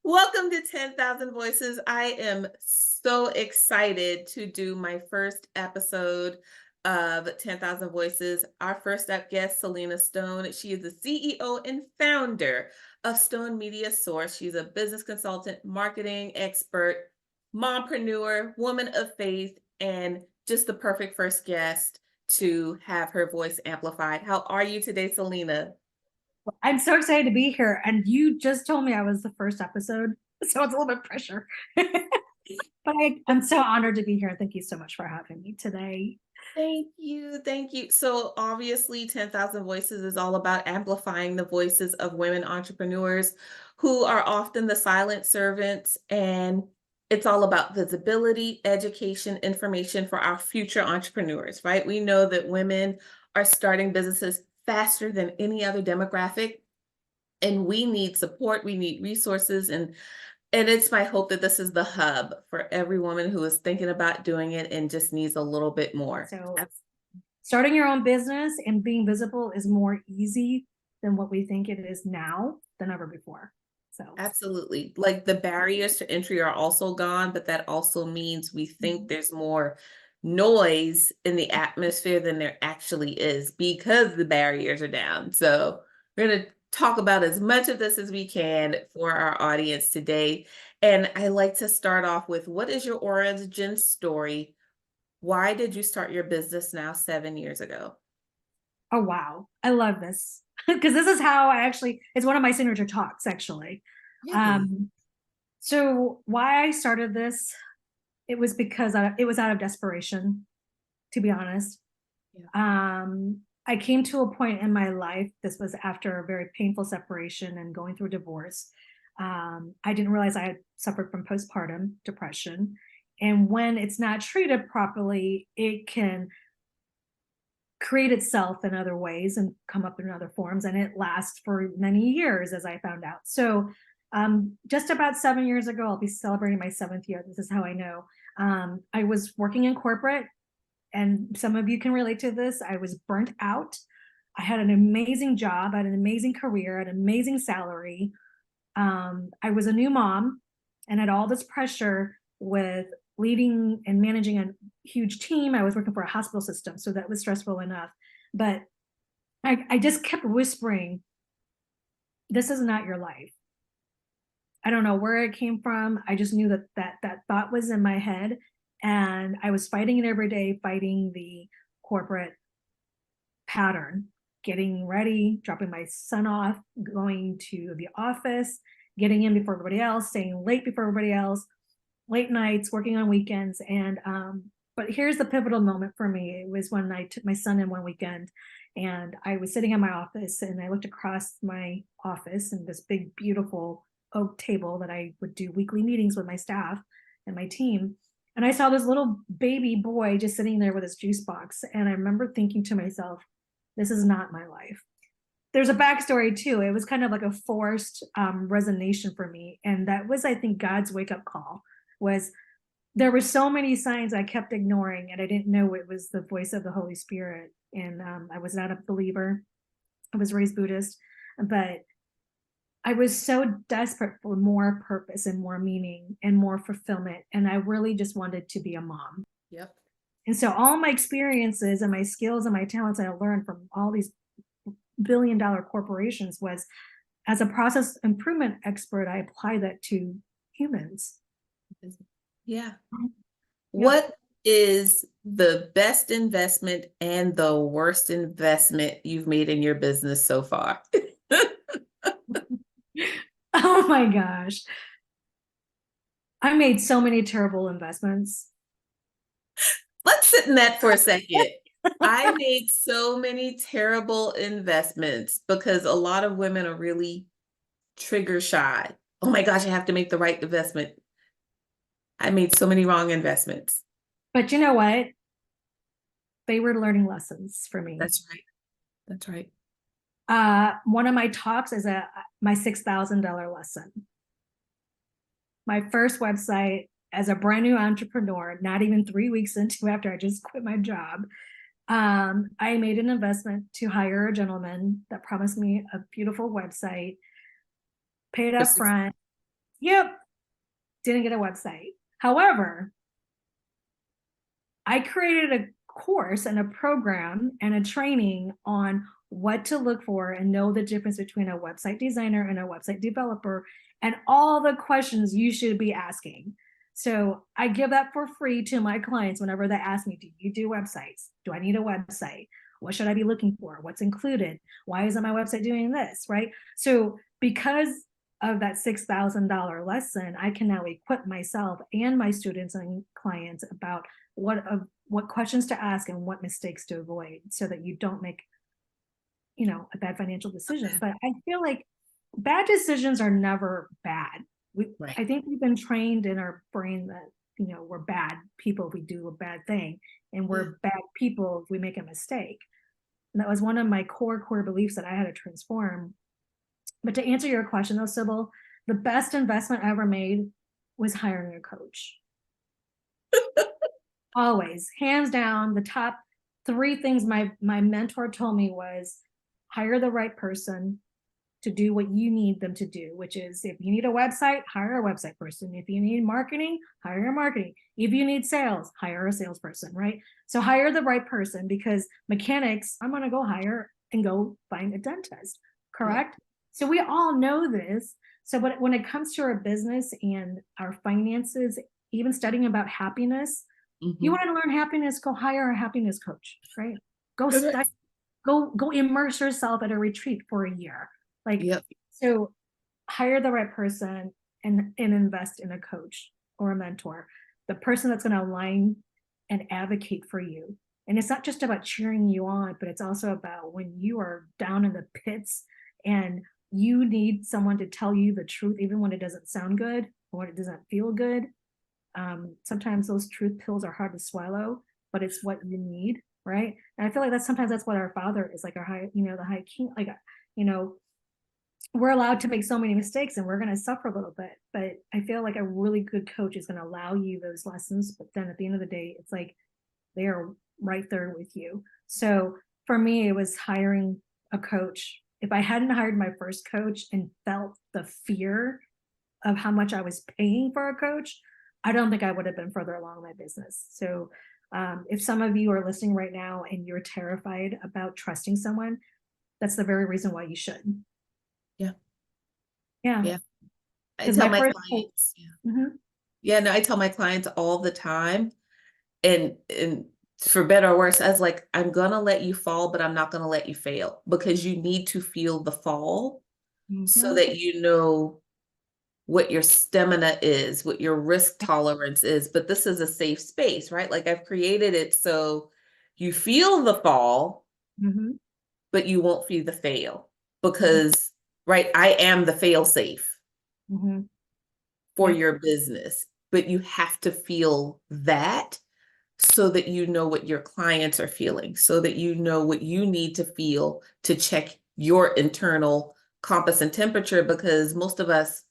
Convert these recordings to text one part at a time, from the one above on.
Welcome to 10,000 Voices. I am so excited to do my first episode of 10,000 Voices. Our first up guest, Souligna Stone. She is the CEO and founder of Stone Media Source. She's a business consultant, marketing expert, mompreneur, woman of faith, and just the perfect first guest to have her voice amplified. How are you today, Souligna? I'm so excited to be here. And you just told me I was the first episode, so it's a little bit pressure. But I'm so honored to be here. Thank you so much for having me today. Thank you. Thank you. So, obviously, 10,000 Voices is all about amplifying the voices of women entrepreneurs who are often the silent servants. And it's all about visibility, education, information for our future entrepreneurs, right? We know that women are starting businesses faster than any other demographic, and we need support, we need resources, and it's my hope that this is the hub for every woman who is thinking about doing it and just needs a little bit more. So, starting your own business and being visible is more easy than what we think it is now than ever before. So, Absolutely. Like the barriers to entry are also gone, but that also means we think there's more noise in the atmosphere than there actually is because the barriers are down. So we're going to talk about as much of this as we can for our audience today. And I like to start off with, what is your origin story? Why did you start your business now 7 years ago? oh, wow. I love this because this is how it's one of my signature talks, actually. Really? Um, so, why I started this, it was because it was out of desperation, to be honest. Yeah. I came to a point in my life, this was after a very painful separation and going through a divorce. I didn't realize I had suffered from postpartum depression. And when it's not treated properly, it can create itself in other ways and come up in other forms. And it lasts for many years, as I found out. So, just about 7 years ago, I'll be celebrating my seventh year. This is how I know. I was working in corporate, and some of you can relate to this. I was burnt out. I had an amazing job, I had an amazing career, an amazing salary. I was a new mom and had all this pressure with leading and managing a huge team. I was working for a hospital system, so that was stressful enough. But I just kept whispering, this is not your life. I don't know where it came from. I just knew that thought was in my head, and I was fighting it every day, fighting the corporate pattern, getting ready, dropping my son off, going to the office, getting in before everybody else, staying late before everybody else, late nights, working on weekends. And but here's the pivotal moment for me. It was when I took my son in one weekend, and I was sitting in my office, and I looked across my office and this big, beautiful oak table that I would do weekly meetings with my staff and my team. And I saw this little baby boy just sitting there with his juice box. And I remember thinking to myself, this is not my life. There's a backstory too. It was kind of like a forced resignation for me. And that was, I think, God's wake up call. Was there were so many signs I kept ignoring, and I didn't know it was the voice of the Holy Spirit. And I was not a believer. I was raised Buddhist, but I was so desperate for more purpose and more meaning and more fulfillment. And I really just wanted to be a mom. Yep. And so all my experiences and my skills and my talents I learned from all these billion-dollar corporations was, as a process improvement expert, I apply that to humans. Yeah. Yep. What is the best investment and the worst investment you've made in your business so far? Oh my gosh. I made so many terrible investments. Let's sit in that for a second. I made so many terrible investments because a lot of women are really trigger shy. Oh my gosh, I have to make the right investment. I made so many wrong investments. But you know what? They were learning lessons for me. That's right. That's right. One of my talks is my $6,000 lesson. My first website as a brand new entrepreneur, not even 3 weeks into after I just quit my job. I made an investment to hire a gentleman that promised me a beautiful website, paid up front. Yep, didn't get a website. However, I created a course and a program and a training on what to look for and know the difference between a website designer and a website developer and all the questions you should be asking. So I give that for free to my clients whenever they ask me, do you do websites? Do I need a website? What should I be looking for? What's included? Why isn't my website doing this? Right. So because of that $6,000 lesson, I can now equip myself and my students and clients about what questions to ask and what mistakes to avoid so that you don't make, a bad financial decision. But I feel like bad decisions are never bad. Right. I think we've been trained in our brain that, we're bad people if we do a bad thing, and Yeah. we're bad people if we make a mistake. And that was one of my core beliefs that I had to transform. But to answer your question though, Sybil, the best investment I ever made was hiring a coach. Always, hands down, the top three things my mentor told me was hire the right person to do what you need them to do, which is if you need a website, hire a website person. If you need marketing, hire a marketing. If you need sales, hire a salesperson, right? So hire the right person, because mechanics, I'm going to go hire and go find a dentist, Yeah. correct? So we all know this. So but when it comes to our business and our finances, even studying about happiness, you Mhm. want to learn happiness, go hire a happiness coach, right? Go Correct. study, go immerse yourself at a retreat for a year. Like, Yep. so hire the right person and invest in a coach or a mentor, the person that's going to align and advocate for you. And it's not just about cheering you on, but it's also about when you are down in the pits and you need someone to tell you the truth, even when it doesn't sound good or when it doesn't feel good. Sometimes those truth pills are hard to swallow, but it's what you need, right? And I feel like that's what our father is like, our high, the high king, like, you know, we're allowed to make so many mistakes and we're going to suffer a little bit, but I feel like a really good coach is going to allow you those lessons. But then at the end of the day, it's like they are right there with you. So for me, it was hiring a coach. If I hadn't hired my first coach and felt the fear of how much I was paying for a coach, I don't think I would have been further along in my business. So if some of you are listening right now and you're terrified about trusting someone, that's the very reason why you should. Yeah. Yeah. Yeah. I Because tell my my first coach, clients, yeah. mhm, Yeah, no, I tell my clients all the time, and for better or worse, I was like, I'm gonna let you fall, but I'm not gonna let you fail, because you need to feel the fall so mhm, that you know what your stamina is, what your risk tolerance is. But this is a safe space, right? Like I've created it so you feel the fall, mhm, but you won't feel the fail, because, right, I am the fail safe mhm. for Yep. your business, but you have to feel that so that you know what your clients are feeling, so that you know what you need to feel to check your internal compass and temperature, because most of us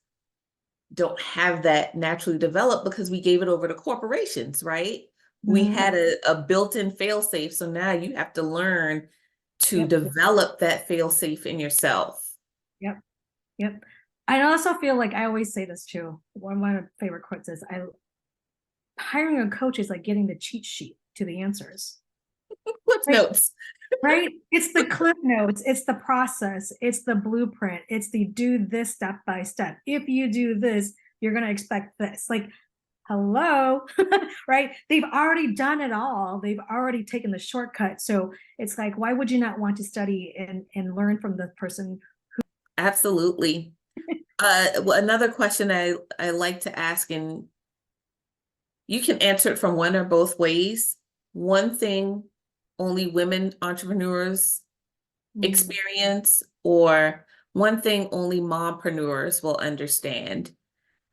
don't have that naturally developed because we gave it over to corporations, right? We Mhm. had a built-in fail safe, so now you have to learn to Yep. develop that fail safe in yourself. Yep. Yep. I also feel like I always say this too. One of my favorite quotes is I hiring a coach is like getting the cheat sheet to the answers. Cliff Right. notes. Right? It's the clip notes, it's the process, it's the blueprint, it's the do this step by step. If you do this, you're going to expect this. Like, hello, right? They've already done it all. They've already taken the shortcut. So it's like, why would you not want to study and learn from the person? Absolutely. Well, another question I like to ask, and you can answer it from one or both ways. One thing only women entrepreneurs Mm, experience, or one thing only mompreneurs will understand.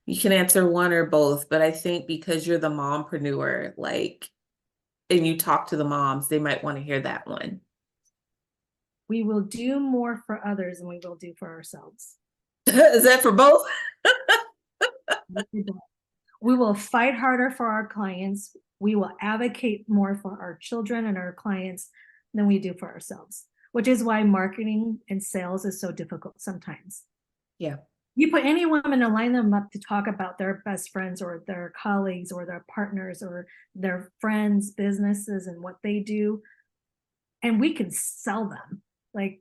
You can answer one or both, but I think because you're the mompreneur, like, and you talk to the moms, they might want to hear that one. we will do more for others than we will do for ourselves. Is that for both? We will fight harder for our clients. We will advocate more for our children and our clients than we do for ourselves, which is why marketing and sales is so difficult sometimes. Yeah. You put any woman and line them up to talk about their best friends or their colleagues or their partners or their friends' businesses and what they do, and we can sell them. Like,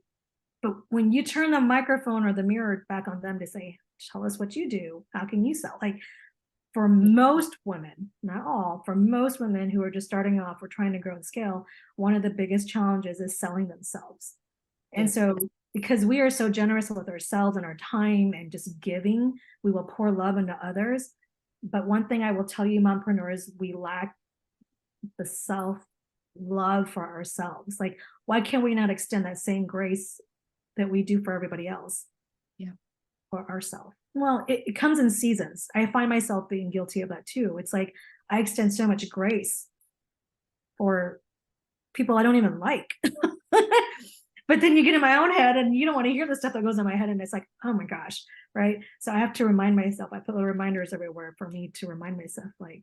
but when you turn the microphone or the mirror back on them to say, tell us what you do, how can you sell? Like, for most women, not all, for most women who are just starting off or trying to grow and scale, one of the biggest challenges is selling themselves. And Yes. so, because we are so generous with ourselves and our time and just giving, we will pour love into others. But one thing I will tell you, mompreneurs, we lack the self love for ourselves. Like, why can't we not extend that same grace that we do for everybody else? Yeah. For ourselves. Well, it comes in seasons. I find myself being guilty of that too. It's like I extend so much grace for people I don't even like. But then you get in my own head and you don't want to hear the stuff that goes in my head. And it's like, oh my gosh. Right. So I have to remind myself, I put little reminders everywhere for me to remind myself, like,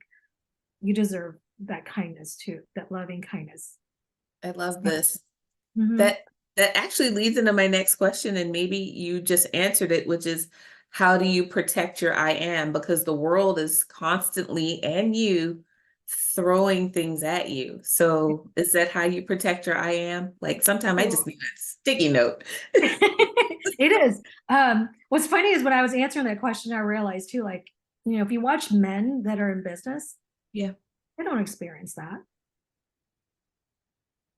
you deserve that kindness too, that loving kindness. I love this. Mhm. That that actually leads into my next question, and maybe you just answered it, which is how do you protect your I am? Because the world is constantly and you throwing things at you. So is that how you protect your I am? Like sometimes I just So need a sticky note. it is. What's funny is when I was answering that question, I realized too, like, if you watch men that are in business, Yeah. they don't experience that.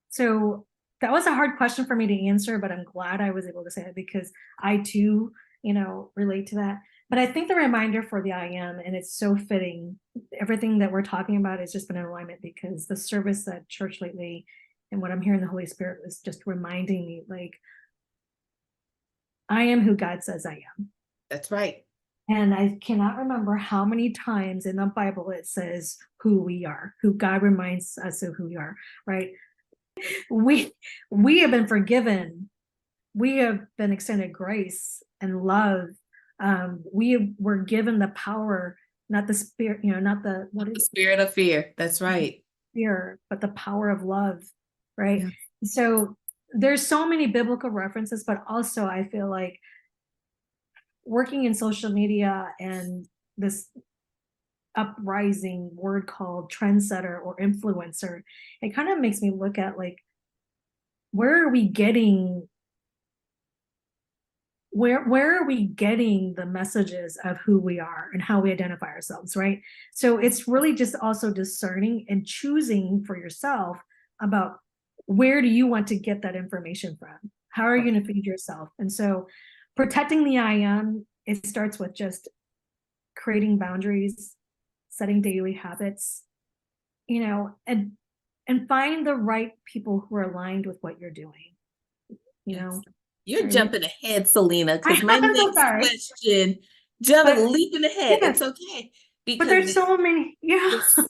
So that was a hard question for me to answer, but I'm glad I was able to say it because I too, relate to that. But I think the reminder for the I am, and it's so fitting, everything that we're talking about has just been in alignment because the service at church lately and what I'm hearing the Holy Spirit was just reminding me, like, I am who God says I am. That's right. And I cannot remember how many times in the Bible it says who we are, who God reminds us of who we are, right? We we have been forgiven. We have been extended grace and love. We were given the power, not the spirit, not the what The is spirit of fear. That's right. fear, but the power of love, right? Yeah. So there's so many biblical references, but also I feel like working in social media and this uprising word called trendsetter or influencer, it kind of makes me look at, like, where are we getting where are we getting the messages of who we are and how we identify ourselves, right? So it's really just also discerning and choosing for yourself about where do you want to get that information from, how are you going to feed yourself. And so protecting the I am, it starts with just creating boundaries, setting daily habits, and find the right people who are aligned with what you're doing, you Yes. know. You're Right? jumping ahead, Selena, because my I'm so next sorry. question, But leaping ahead. yes, It's okay but because there's so many, yeah. there's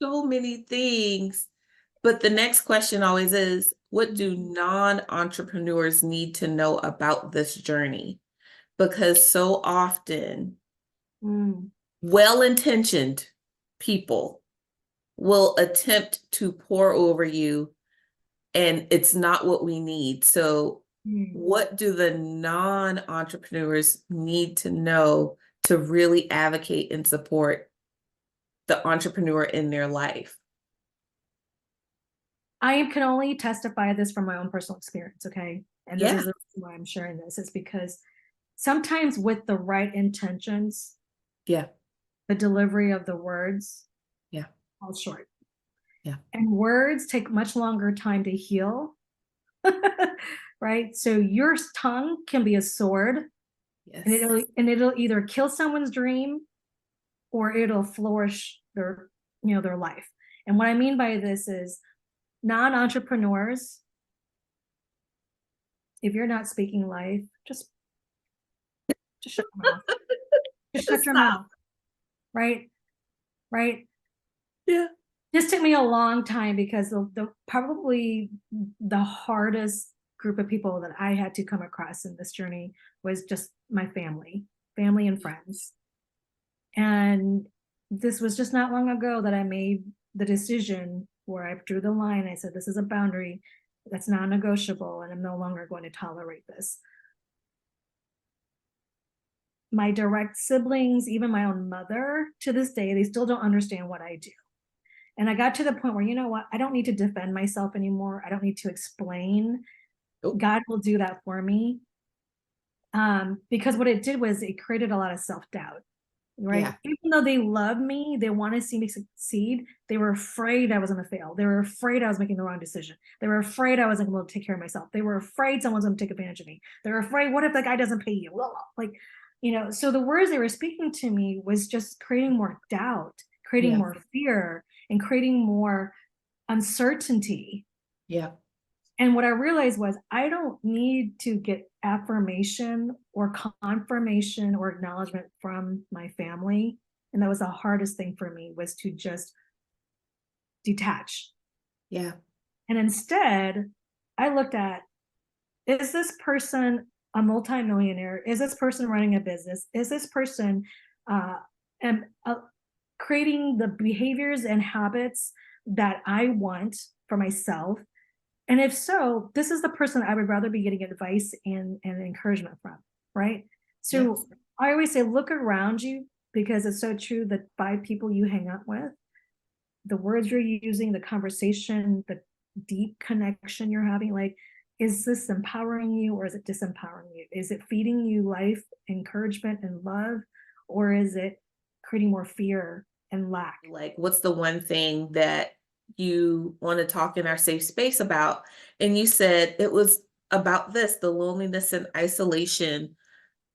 so many things. But the next question always is, what do non-entrepreneurs need to know about this journey? Because so often, Mm, well-intentioned people will attempt to pour over you, and it's not what we need. So, mm. what do the non-entrepreneurs need to know to really advocate and support the entrepreneur in their life? I can only testify this from my own personal experience, okay? And this is Yeah, the reason why I'm sharing this, is because sometimes with the right intentions, yeah, the delivery of the words yeah, falls short. yeah. And words take much longer time to heal, right? So your tongue can be a sword, and Yes. it'll either kill someone's dream or it'll flourish their life. And what I mean by this is non-entrepreneurs, if you're not speaking life, just shut your mouth. Just shut your Stop. mouth. Right? Right? Yeah. This took me a long time because the probably the hardest group of people that I had to come across in this journey was just my family and friends. And this was just not long ago that I made the decision where I drew the line. I said, this is a boundary that's non-negotiable, and I'm no longer going to tolerate this. my direct siblings, even my own mother, to this day, they still don't understand what I do. And I got to the point where, you know what, I don't need to defend myself anymore. I don't need to explain. Oh, God will do that for me. Because what it did was it created a lot of self-doubt, right? yeah, Even though they love me, they want to see me succeed, they were afraid I was going to fail. They were afraid I was making the wrong decision. They were afraid I wasn't going to take care of myself. They were afraid someone's going to take advantage of me. They were afraid, what if that guy doesn't pay you? Like, so the words they were speaking to me was just creating more doubt, creating yeah, more fear, and creating more uncertainty. yeah. And what I realized was I don't need to get affirmation or confirmation or acknowledgement from my family. And that was the hardest thing for me, was to just detach. Yeah. And instead, I looked at, is this person a multimillionaire? Is this person running a business? Is this person uh, and, creating the behaviors and habits that I want for myself? And if so, this is the person I would rather be getting advice and encouragement from, right? Yes. So I always say, look around you, because it's so true that 5 people you hang out with, the words you're using, the conversation, the deep connection you're having, like, is this empowering you or is it disempowering you? Is it feeding you life, encouragement, and love? Or is it creating more fear and lack? Like, what's the one thing that you want to talk in our safe space about? And you said it was about this, the loneliness and isolation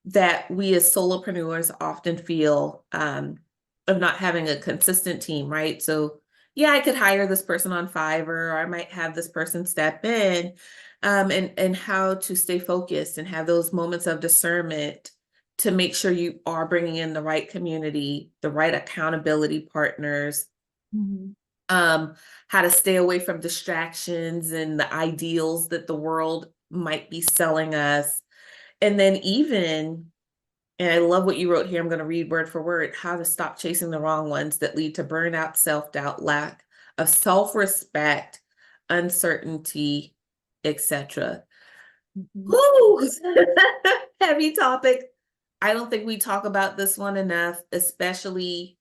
that we as solopreneurs often feel, of not having a consistent team, right? So, yeah, I could hire this person on Fiverr, or I might have this person step in, and how to stay focused and have those moments of discernment to make sure you are bringing in the right community, the right accountability partners, Mhm. how to stay away from distractions and the ideals that the world might be selling us. And then even, and I love what you wrote here, I'm going to read word for word, how to stop chasing the wrong ones that lead to burnout, self-doubt, lack of self-respect, uncertainty, etc. Mhm. Woo! Heavy topic. I don't think we talk about this one enough, especially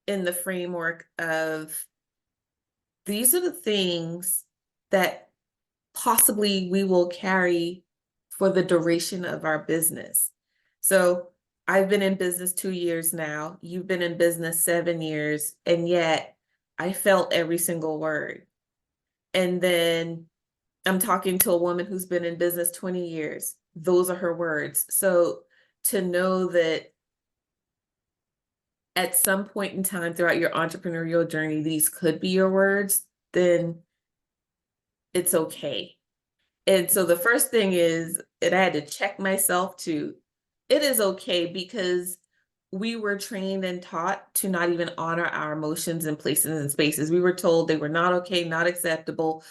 in the framework of these are the things that possibly we will carry for the duration of our business. So I've been in business 2 years now. You've been in business 7 years, and yet I felt every single word. And then I'm talking to a woman who's been in business 20 years. Those are her words. So to know that at some point in time throughout your entrepreneurial journey, these could be your words, then it's okay. And so the first thing is, and I had to check myself too, it is okay because we were trained and taught to not even honor our emotions in places and spaces. We were told they were not okay, not acceptable,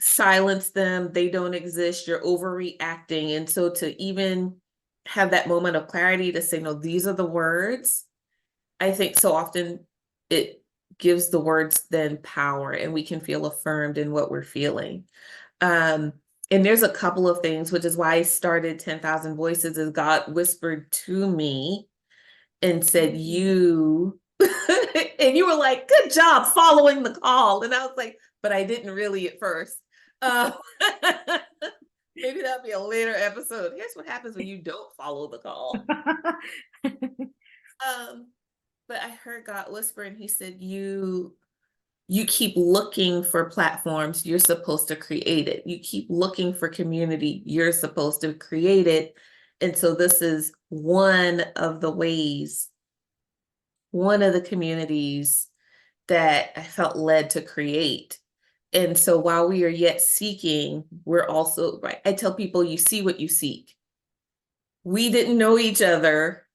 silence them, they don't exist, you're overreacting. And so to even have that moment of clarity to say, no, these are the words, I think so often it gives the words then power and we can feel affirmed in what we're feeling. Um, and there's a couple of things, which is why I started 10,000 Voices, as God whispered to me and said, you, and you were like, good job following the call. And I was like, but I didn't really at first. Uh, maybe that'll be a later episode. Here's what happens when you don't follow the call. Um, but I heard God whisper and he said, you keep looking for platforms, you're supposed to create it. You keep looking for community, you're supposed to create it. And so this is one of the ways, one of the communities that I felt led to create. And so while we are yet seeking, we're also, right? I tell people, you see what you seek. We didn't know each other.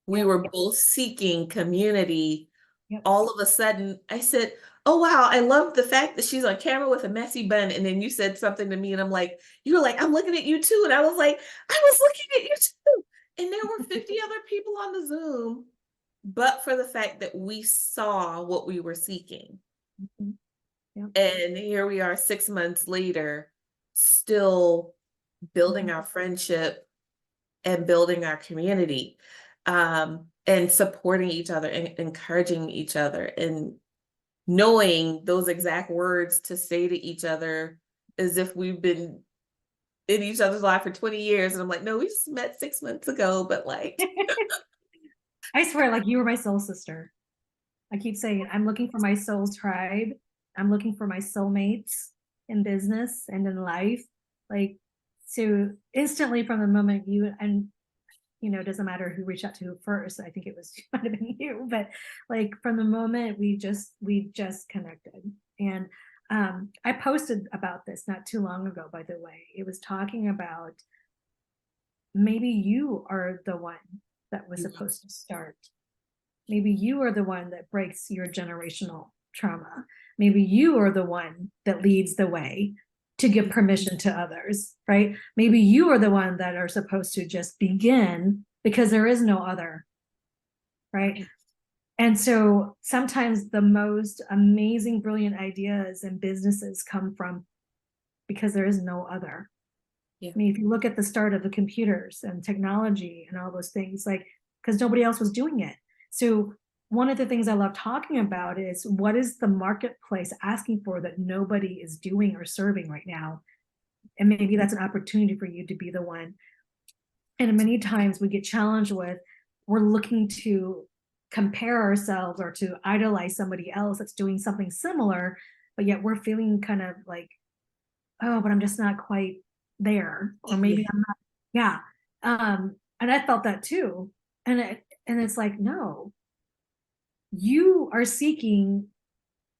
We Yep, were both seeking community. yep. All of a sudden, I said, oh, wow, I love the fact that she's on camera with a messy bun. And then you said something to me, and I'm like, you were like, I'm looking at you too. And I was like, I was looking at you too. And there were 50 other people on the Zoom, but for the fact that we saw what we were seeking. Mhm. Yep. And here we are 6 months later, still building Mhm. our friendship and building our community. and supporting each other and encouraging each other and knowing those exact words to say to each other as if we've been in each other's life for 20 years. And I'm like, no, we just met 6 months ago, but like, I swear, like you were my soul sister. I keep saying, I'm looking for my soul tribe. I'm looking for my soulmates in business and in life. Like, so instantly from the moment you, and it doesn't matter who reached out to who first. I think it was might have been you, but like from the moment we just connected. And I posted about this not too long ago, by the way. It was talking about maybe you are the one that was supposed to start. Maybe you are the one that breaks your generational trauma. Maybe you are the one that leads the way to give permission to others, right? Maybe you are the one that are supposed to just begin because there is no other, right? And so sometimes the most amazing, brilliant ideas and businesses come from because there is no other. yeah, I mean, if you look at the start of the computers and technology and all those things, like, because nobody else was doing it. So one of the things I love talking about is what is the marketplace asking for that nobody is doing or serving right now? And maybe that's an opportunity for you to be the one. And many times we get challenged with, we're looking to compare ourselves or to idolize somebody else that's doing something similar, but yet we're feeling kind of like, oh, but I'm just not quite there. Or maybe yeah, I'm not, yeah. And I felt that too. And it's like, no, you are seeking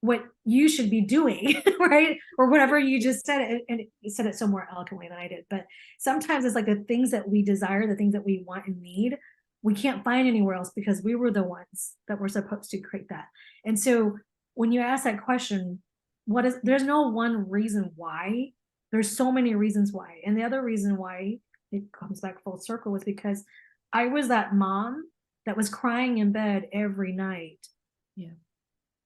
what you should be doing, right? Or whatever you just said it, and you said it so more eloquently than I did. But sometimes it's like the things that we desire, the things that we want and need, we can't find anywhere else because we were the ones that were supposed to create that. And so when you ask that question, there's no one reason why. There's so many reasons why. And the other reason why it comes back full circle was because I was that mom that was crying in bed every night, yeah,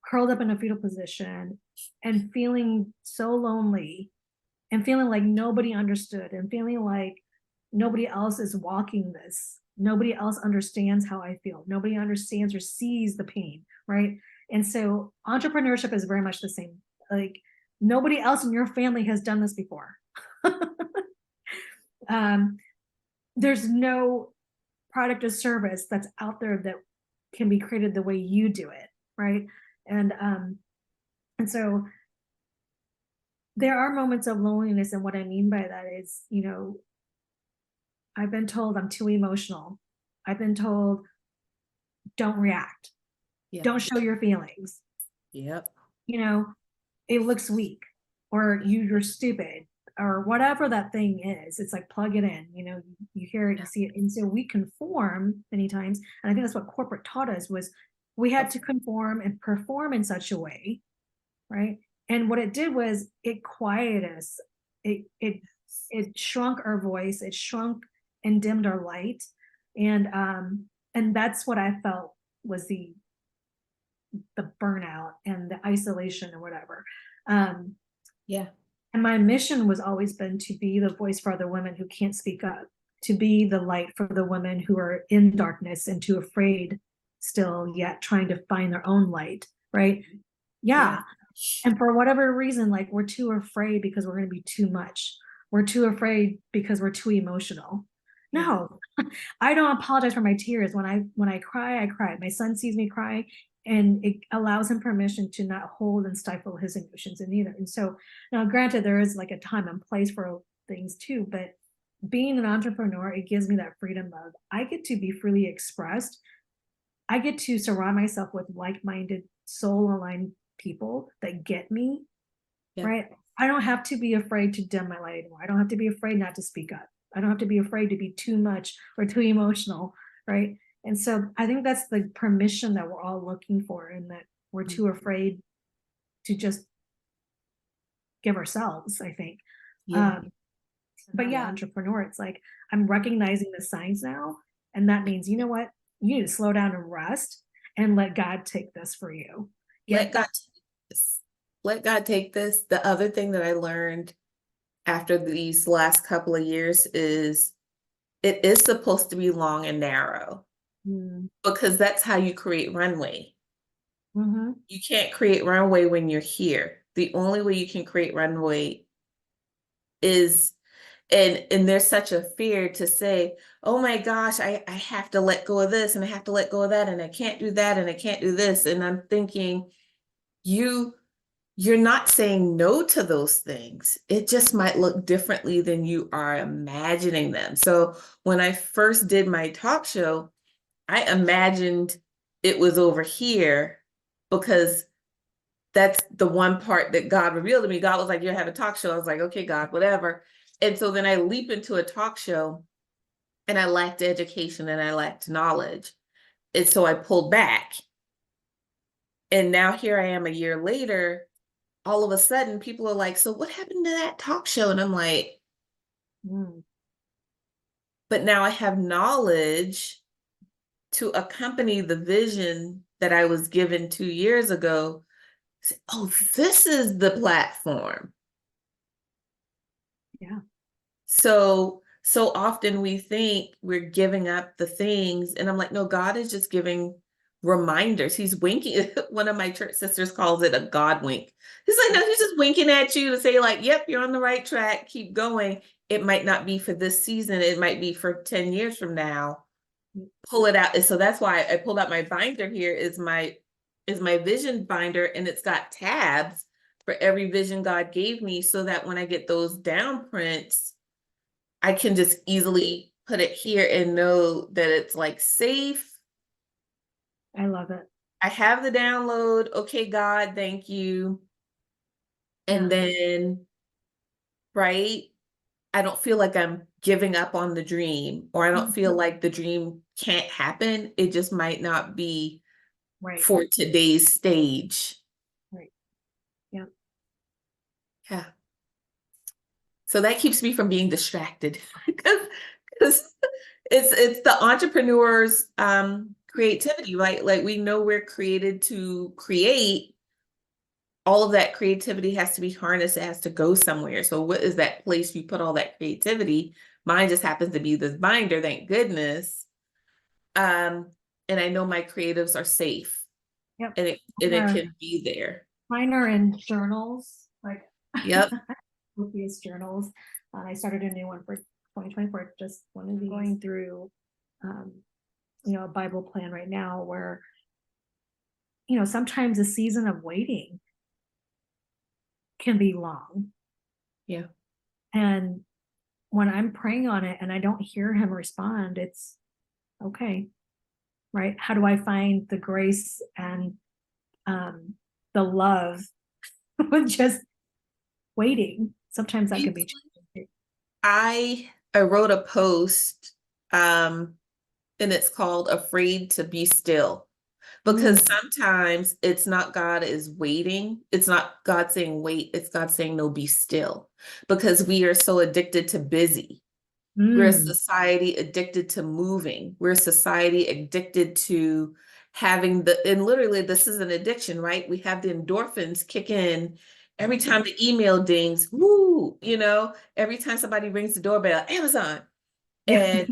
curled up in a fetal position and feeling so lonely and feeling like nobody understood and feeling like nobody else is walking this. Nobody else understands how I feel. Nobody understands or sees the pain, right? And so entrepreneurship is very much the same. Like nobody else in your family has done this before. um, there's no product or service that's out there that can be created the way you do it, right? And so there are moments of loneliness, and what I mean by that is, I've been told I'm too emotional. I've been told don't react, yeah, don't show your feelings. yep, You know, it looks weak, or you're stupid, or whatever that thing is. It's like plug it in. You hear it, you see it, and so we conform many times. And I think that's what corporate taught us was we had to conform and perform in such a way, right? And what it did was it quieted us. It shrunk our voice. It shrunk and dimmed our light. And that's what I felt was the burnout and the isolation or whatever. Um, yeah, and my mission was always been to be the voice for other women who can't speak up, to be the light for the women who are in darkness and too afraid still yet trying to find their own light, right? yeah, Yeah. And for whatever reason, like we're too afraid because we're going to be too much. We're too afraid because we're too emotional. yeah, No, I don't apologize for my tears. When I cry, I cry. My son sees me cry, and it allows him permission to not hold and stifle his emotions in either. And so now, granted, there is like a time and place for things too, but being an entrepreneur, it gives me that freedom of I get to be freely expressed. I get to surround myself with like-minded, soul-aligned people that get me, yeah, right? I don't have to be afraid to dim my light anymore. I don't have to be afraid not to speak up. I don't have to be afraid to be too much or too emotional, right? And so I think that's the permission that we're all looking for, and that we're too afraid to just give ourselves, I think. yeah, Um, but yeah, entrepreneur, it's like I'm recognizing the signs now. And that means, you know what? You need to slow down and rest and let God take this for you. let Get God that. take this. Let God take this. The other thing that I learned after these last couple of years is it is supposed to be long and narrow. Mm. because that's how you create runway. Mhm. You can't create runway when you're here. The only way you can create runway is, and there's such a fear to say, oh my gosh, I have to let go of this and I have to let go of that and I can't do that and I can't do this. And I'm thinking, you you're not saying no to those things. It just might look differently than you are imagining them. So when I first did my talk show, I imagined it was over here because that's the one part that God revealed to me. God was like, you have a talk show. I was like, okay, God, whatever. And so then I leap into a talk show and I lacked education and I lacked knowledge. And so I pulled back. And now here I am a year later. All of a sudden, people are like, so what happened to that talk show? And I'm like, Mm. but now I have knowledge to accompany the vision that I was given 2 years ago. Oh, this is the platform. Yeah. So often we think we're giving up the things, and I'm like, no, God is just giving reminders. He's winking. One of my church sisters calls it a God wink. He's like, no, he's just winking at you to say, like, yep, you're on the right track, keep going. It might not be for this season, it might be for 10 years from now. Pull it out. And so that's why I pulled out my binder. Here is my vision binder, and it's got tabs for every vision God gave me, so that when I get those down prints, I can just easily put it here and know that it's like safe. I love it. I have the download. Okay, God, thank you. Yeah. And then, right, I don't feel like I'm giving up on the dream, or I don't Mhm. feel like the dream can't happen. It just might not be Right. for today's stage. Right. Yeah. Yeah. So that keeps me from being distracted because it's the entrepreneur's creativity, right? Like we know we're created to create. All of that creativity has to be harnessed, it has to go somewhere. So what is that place you put all that creativity? Mine just happens to be this binder, thank goodness. Um, and I know my creatives are safe, Yep. and Mine it are, can be there. mine are in journals, like Yep. copious journals. I started a new one for 2024. Just one of these. Going through, um, a Bible plan right now where, sometimes a season of waiting can be long. Yeah. And when I'm praying on it and I don't hear him respond, it's okay, right? How do I find the grace and the love with just waiting? Sometimes that can be challenging. I wrote a post, and it's called Afraid to Be Still. Because Mm, sometimes it's not God is waiting. It's not God saying wait, it's God saying no, be still. Because we are so addicted to busy. We're a mm, society addicted to moving. We're a society addicted to having and literally this is an addiction, right? We have the endorphins kick in every time the email dings, woo, every time somebody rings the doorbell, Amazon. yeah.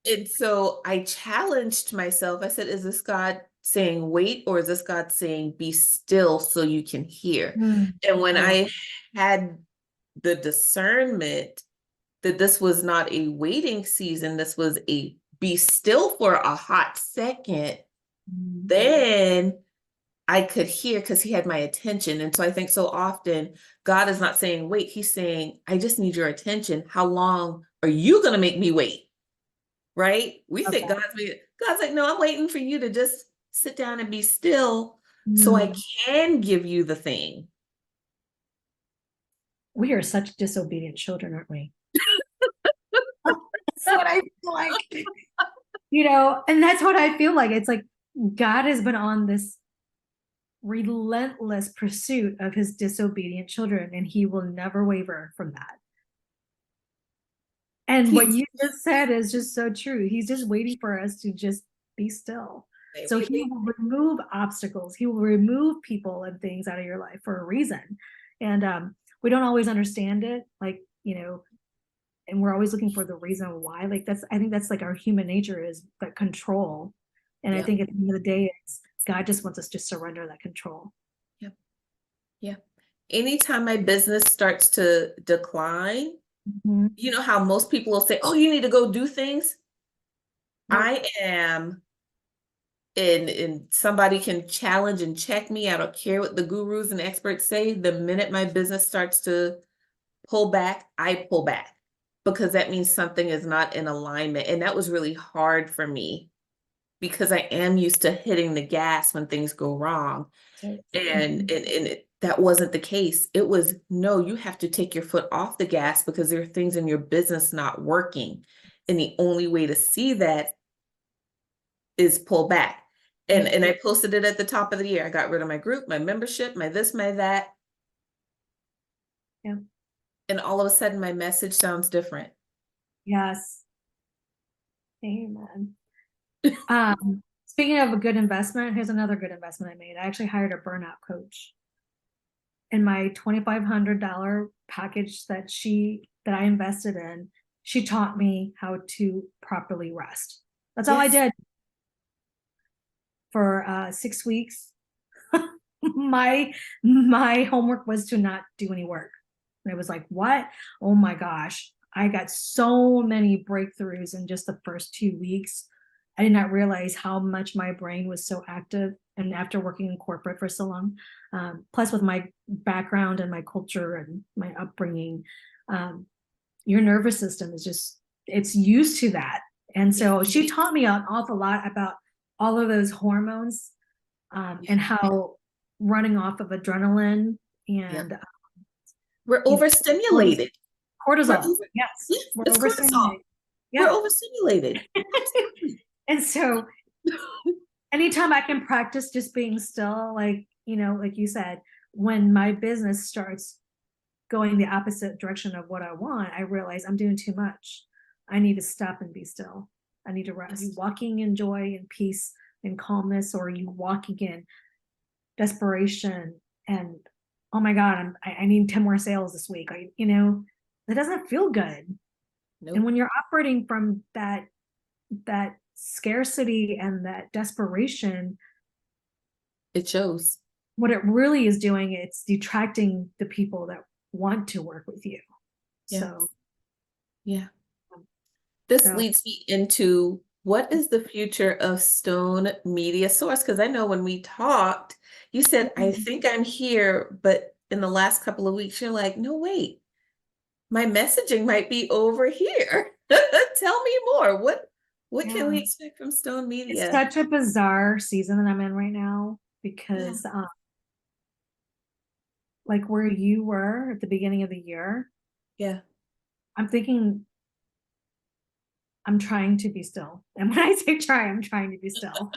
And so I challenged myself. I said, is this God saying wait, or is this God saying be still so you can hear? Mm, And when I love I had the discernment that this was not a waiting season, this was a be still for a hot second, it. then I could hear because he had my attention. And so I think so often God is not saying wait, he's saying, I just need your attention. How long are you going to make me wait? Right? We think Okay. God's like, no, I'm waiting for you to just sit down and be still so I Mm. can give you the thing. We are such disobedient children, aren't we? That's what I feel like. And that's what I feel like. It's like God has been on this relentless pursuit of his disobedient children, and he will never waver from that. And what He's you just said is just so true. He's just waiting for us to just be still. So he waiting. will remove obstacles. He will remove people and things out of your life for a reason. And we don't always understand it. Like, and we're always looking for the reason why. Like I think that's like our human nature is that control. And I Yep. think at the end of the day, it's God just wants us to surrender that control. Yep. Yeah. Anytime my business starts to decline, Mhm. you know how most people will say, "Oh, you need to go do things." Nope. I am, and somebody can challenge and check me. I don't care what the gurus and experts say. The minute my business starts to pull back, I pull back because that means something is not in alignment. And that was really hard for me because I am used to hitting the gas when things go wrong. So, That wasn't the case. It was, no, you have to take your foot off the gas because there are things in your business not working. And the only way to see that is pull back. And I posted it at the top of the year. I got rid of my group, my membership, my this, my that. yeah. And all of a sudden my message sounds different. Yes. Amen. Speaking of a good investment, here's another good investment I made. I actually hired a burnout coach. In my $2,500 package that I invested in, she taught me how to properly rest. That's all I Yes. did for 6 weeks. My homework was to not do any work. And it was like, what? Oh my gosh. I got so many breakthroughs in just the first 2 weeks. I did not realize how much my brain was so active. And after working in corporate for so long, plus with my background and my culture and my upbringing, um, your nervous system is just, it's used to that. And Yeah. so she taught me an awful lot about all of those hormones, Yeah. and how running off of adrenaline Yeah. and We're you know, overstimulated. We're cortisol. over, Yes, yeah, we're it's cortisol. overstimulated. We're Yeah. overstimulated. Absolutely. And so anytime I can practice just being still, like, like you said, when my business starts going the opposite direction of what I want, I realize I'm doing too much. I need to stop and be still. I need to rest. You walking in joy and peace and calmness, or you walking in desperation and, oh my God, I need 10 more sales this week. That doesn't feel good. And Nope. when you're operating from that scarcity and that desperation, It shows. what it really is doing, it's detracting the people that want to work with you. Yeah. So, Yeah. This so leads me into what is the future of Stone Media Source? Because I know when we talked, you said, I think I'm here, but in the last couple of weeks, you're like, no, wait, my messaging might be over here. Tell me more. What can we yeah, expect from Stone it's Media? such a bizarre season that I'm in right now Yeah. because, like where you were at the beginning of the year, Yeah. I'm thinking I'm trying to be still. And when I say try, I'm trying to be still.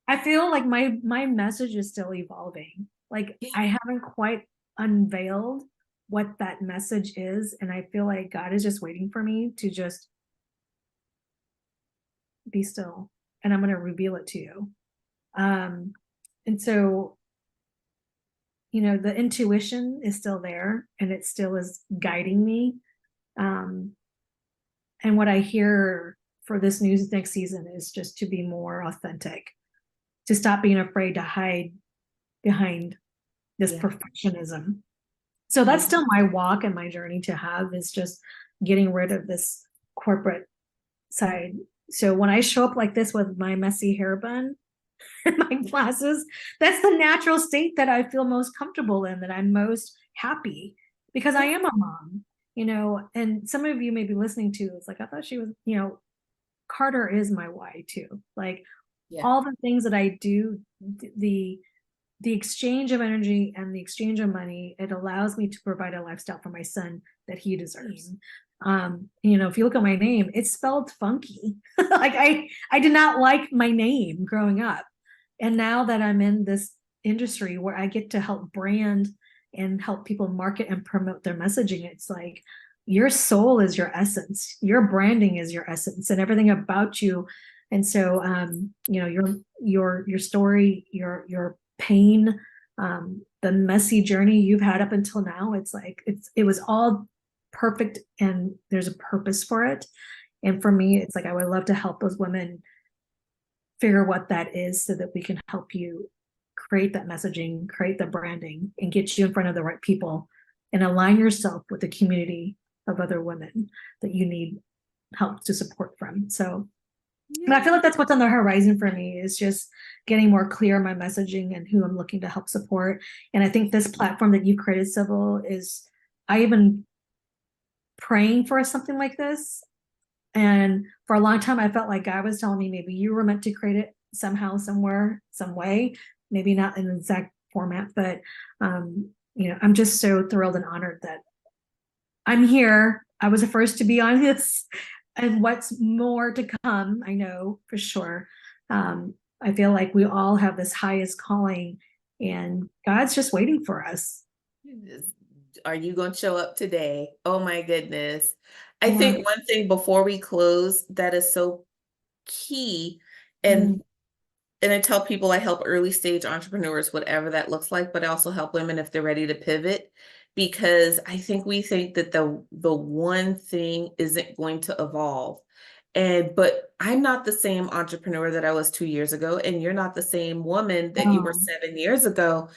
I feel like my message is still evolving. Like Yeah. I haven't quite unveiled what that message is, and I feel like God is just waiting for me to just be still, and I'm going to reveal it to you. And so, the intuition is still there, and it still is guiding me. Um, and what I hear for this next season is just to be more authentic, to stop being afraid to hide behind this Yeah. perfectionism. So that's Yeah. still my walk and my journey to have, is just getting rid of this corporate side. So when I show up like this with my messy hair bun and my glasses, that's the natural state that I feel most comfortable in, that I'm most happy, because I Yeah. am a mom, and some of you may be listening to, it's like, I thought she was, Carter is my why too. Like Yeah. all the things that I do, the the exchange of energy and the exchange of money, it allows me to provide a lifestyle for my son that he deserves. If you look at my name, it's spelled funky. Like I did not like my name growing up. And now that I'm in this industry where I get to help brand and help people market and promote their messaging, it's like your soul is your essence, your branding is your essence, and everything about you. And so your story, your pain, the messy journey you've had up until now, it was all perfect and there's a purpose for it. And for me, it's like I would love to help those women figure what that is so that we can help you create that messaging, create the branding, and get you in front of the right people and align yourself with the community of other women that you need help to support from. So, and I feel like that's what's on the horizon for me is just getting more clear on my messaging and who I'm looking to help support. And I think this platform that you created, Sybil, is I even praying for something like this. And for a long time, I felt like God was telling me maybe you were meant to create it somehow, somewhere, some way, maybe not in the exact format, but I'm just so thrilled and honored that I'm here. I was the first to be on this, and what's more to come, I know for sure. I feel like we all have this highest calling, and God's just waiting for us. Are you going to show up today? Oh my goodness. I Yeah. think one thing before we close that is so key, Mm. and I tell people I help early stage entrepreneurs, whatever that looks like, but I also help women if they're ready to pivot, because I think we think that the one thing isn't going to evolve. But I'm not the same entrepreneur that I was 2 years ago, and you're not the same woman that you were Oh. 7 years ago.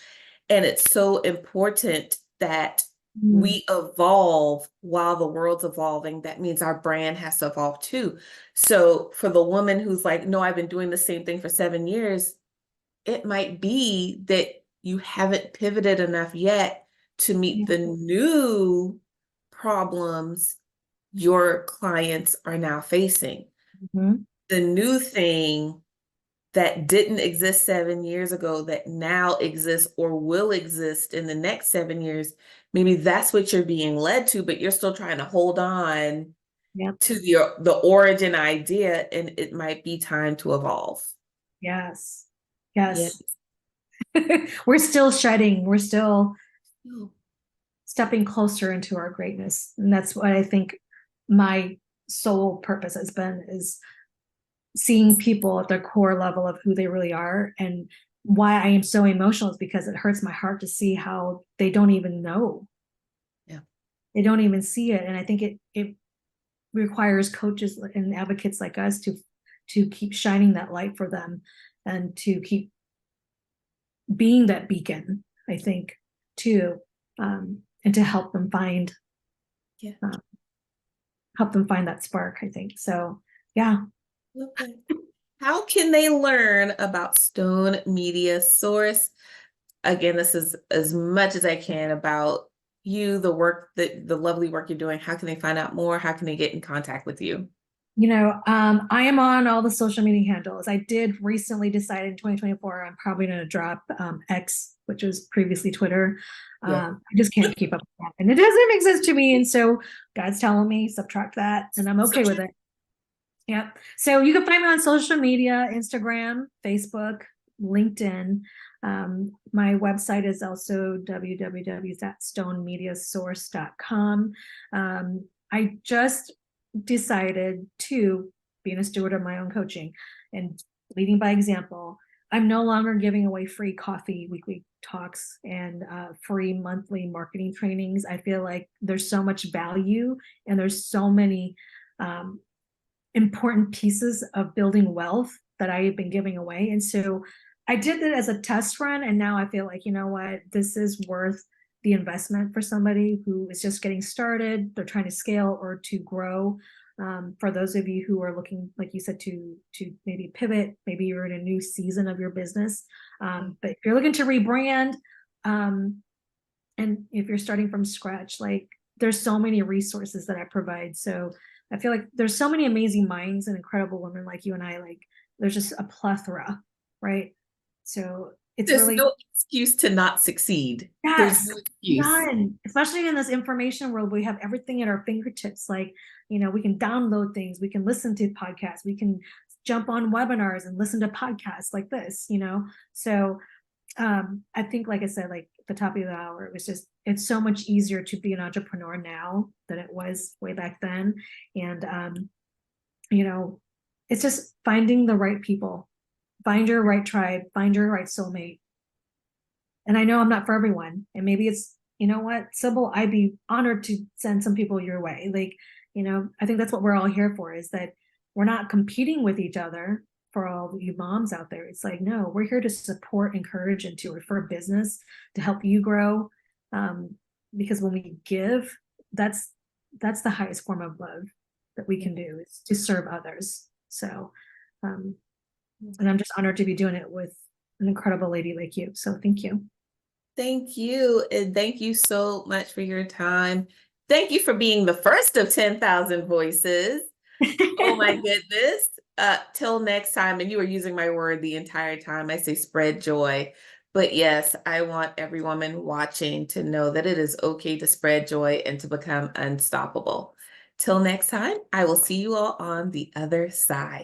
And it's so important that Mm. we evolve while the world's evolving. That means our brand has to evolve too. So for the woman who's like, no, I've been doing the same thing for 7 years, it might be that you haven't pivoted enough yet to meet Yeah. the new problems your clients are now facing. Mhm. The new thing that didn't exist 7 years ago that now exists or will exist in the next 7 years, maybe that's what you're being led to, but you're still trying to hold on Yep. to the origin idea, and it might be time to evolve. Yes. Yeah. Yes. We're still shedding. We're still Oh, stepping closer into our greatness. And that's what I think my sole purpose has been is seeing people at their core level of who they really are. And why I am so emotional is because it hurts my heart to see how they don't even know. yeah. They don't even see it. And I think it requires coaches and advocates like us to keep shining that light for them and to keep being that beacon, I think, too, and to Yeah. uh, help them find that spark, I think. So, yeah. Okay. How can they learn about Stone Media Source? Again, this is as much as I can about you, the work that the lovely work you're doing. How can they find out more? How can they get in contact with you? I am on all the social media handles. I did recently decide in 2024 I'm probably going to drop X, which was previously Twitter. Yeah. I just can't keep up with that, and it doesn't make sense to me. And so God's telling me subtract that, and I'm okay with it. Yep. So you can find me on social media, Instagram, Facebook, LinkedIn. My website is also www.stonemediasource.com. I just decided to, being a steward of my own coaching and leading by example, I'm no longer giving away free coffee weekly talks and free monthly marketing trainings. I feel like there's so much value and there's so many important pieces of building wealth that I have been giving away. And so I did that as a test run. And now I feel like, you know what, this is worth the investment for somebody who is just getting started, they're trying to scale or to grow. For those of you who are looking, like you said, to maybe pivot, maybe you're in a new season of your business. But if you're looking to rebrand, and if you're starting from scratch, like there's so many resources that I provide. So I feel like there's so many amazing minds and incredible women like you and I, like there's just a plethora, right? So it's There's really, no excuse to not succeed. There's yes, no excuse. none, especially in this information world, we have everything at our fingertips. Like, we can download things, we can listen to podcasts, we can jump on webinars and listen to podcasts like this. So I think, like I said, like the top of the hour, it's so much easier to be an entrepreneur now than it was way back then. And, you know, it's just finding the right people, find your right tribe, find your right soulmate. And I know I'm not for everyone. And maybe it's you know what, Sybil, I'd be honored to send some people your way. Like, I think that's what we're all here for, is that we're not competing with each other. For all you moms out there, it's like, no, we're here to support, encourage, and to refer business to help you grow. Because when we give, that's the highest form of love that we can do, is to serve others. So, and I'm just honored to be doing it with an incredible lady like you. So thank you. Thank you. And thank you so much for your time. Thank you for being the first of 10,000 voices. Oh my goodness. Till next time. And you were using my word the entire time. I say spread joy. But yes, I want every woman watching to know that it is okay to spread joy and to become unstoppable. Till next time, I will see you all on the other side.